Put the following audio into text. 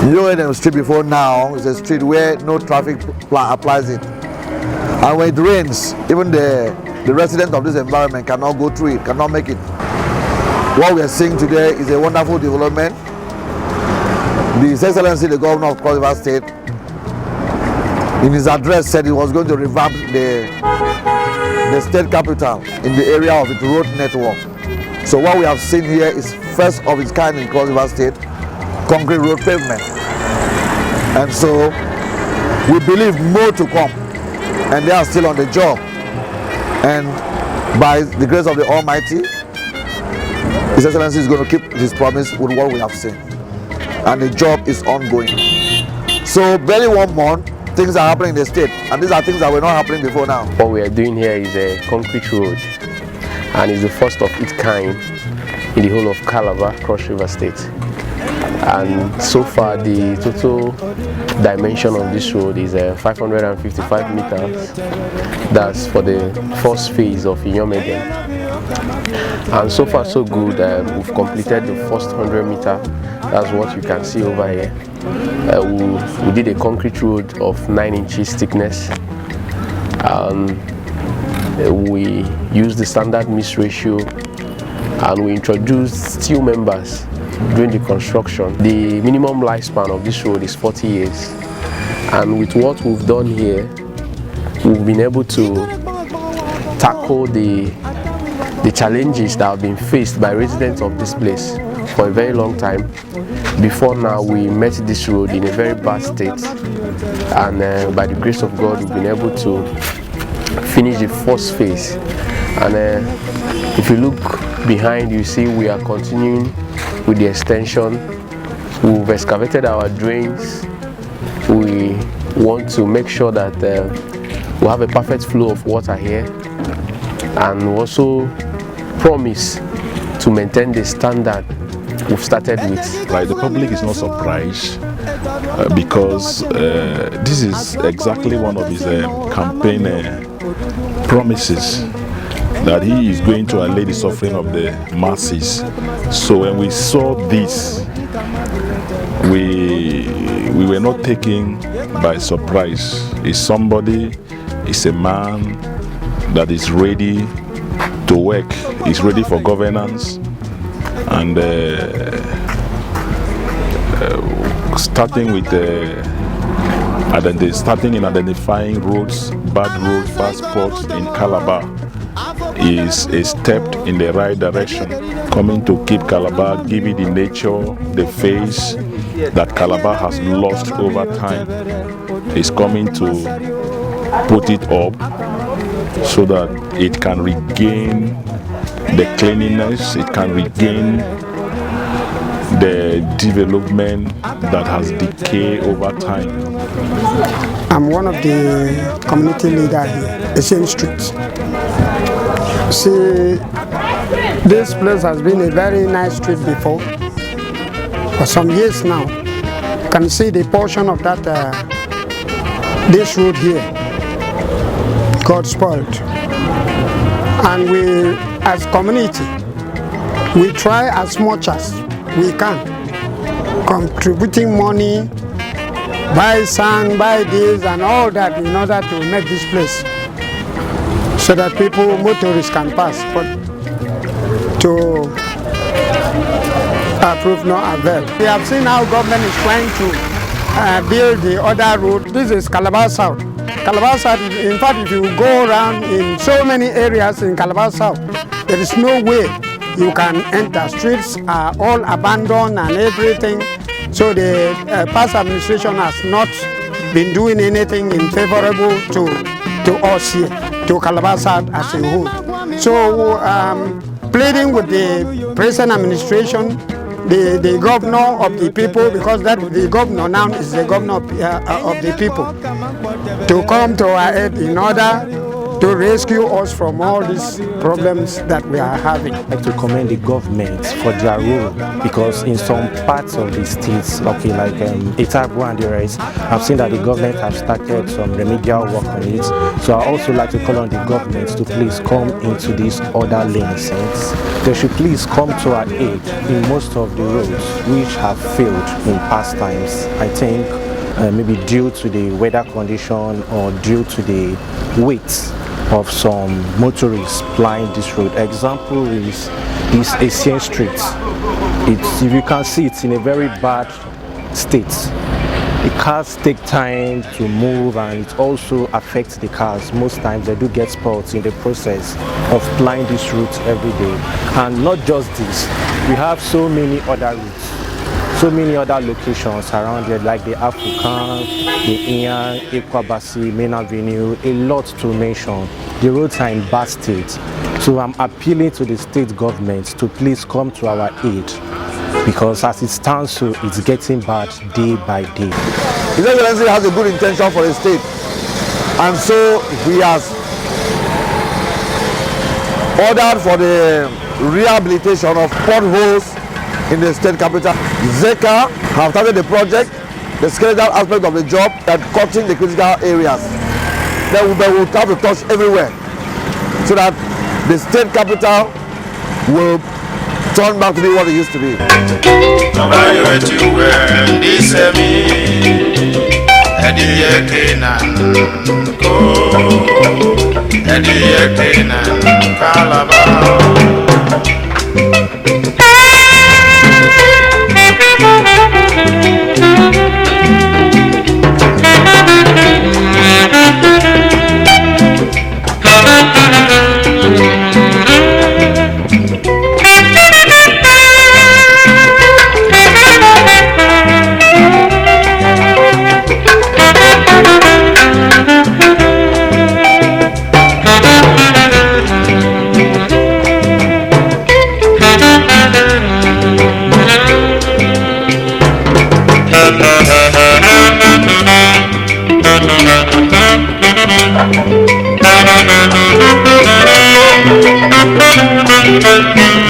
Them street before now is a street where no traffic applies it, and when it rains, even the residents of this environment cannot go through it, cannot make it. What we are seeing today is a wonderful development. His Excellency the Governor of Cross River State, in his address, said he was going to revamp the state capital in the area of its road network. So what we have seen here is first of its kind in Cross River State, concrete road pavement. And so we believe more to come, and they are still on the job. And by the grace of the Almighty, His Excellency is going to keep his promise with what we have seen. And the job is ongoing. So barely 1 month, things are happening in the state, and these are things that were not happening before now. What we are doing here is a concrete road, and it's the first of its kind in the whole of Calabar, Cross River State. And so far the total dimension of this road is 555 meters. That's for the first phase of Inyomeden. And so far so good. We've completed the first 100 meter. That's what you can see over here. We did a concrete road of 9 inches thickness. We used the standard mix ratio, and we introduced steel members during the construction. The minimum lifespan of this road is 40 years. And with what we've done here, we've been able to tackle the challenges that have been faced by residents of this place for a very long time. Before now, we met this road in a very bad state, and by the grace of God, we've been able to finish the first phase. And if you look behind, you see we are continuing with the extension. We've excavated our drains. We want to make sure that we have a perfect flow of water here, and we also promise to maintain the standard we've started with. Right, the public is not surprised because this is exactly one of his campaign promises, that he is going to allay the suffering of the masses. So when we saw this, we were not taken by surprise. It's a man that is ready to work, is ready for governance, and starting in identifying roads, bad road fast spots in Calabar is a step in the right direction, coming to keep Calabar, give it the nature, the face that Calabar has lost over time. Is coming to put it up so that it can regain the cleanliness, it can regain the development that has decayed over time. I'm one of the community leaders here, the same street. See, this place has been a very nice street before. For some years now, you can see the portion of that this road here got spoiled. And we, as community, we try as much as we can, contributing money, buy sand, buy this and all that in order to make this place so that people, motorists can pass. But to prove no avail. We have seen how government is trying to build the other road. This is Calabar South. Calabar South, in fact, if you go around in so many areas in Calabar South, there is no way you can enter. Streets are all abandoned and everything. So the past administration has not been doing anything in favorable to us here, to Calabar South as a whole. So pleading with the present administration, the governor of the people, because that the governor now is the governor of the people, to come to our aid in order to rescue us from all these problems that we are having. I'd like to commend the government for their role, because in some parts of the states, okay, like Itagua and the rest, I've seen that the government have started some remedial work on it. So I also like to call on the government to please come into these other lanes. They should please come to our aid in most of the roads which have failed in past times. I think maybe due to the weather condition or due to the weight of some motorists plying this road. Example is Asian Street. If you can see, it's in a very bad state. The cars take time to move, and it also affects the cars. Most times they do get spots in the process of plying this route every day. And not just this, we have so many other routes. So many other locations around here, like the African, the Ian, Ekwabasi, Main Avenue, a lot to mention. The roads are in bad state. So I'm appealing to the state government to please come to our aid, because as it stands, so it's getting bad day by day. His Excellency has a good intention for the state, and so he has ordered for the rehabilitation of potholes in the state capital. ZECA have started the project, the skeletal aspect of the job, that cutting the critical areas. They will have to touch everywhere, so that the state capital will turn back to be what it used to be. Thank you.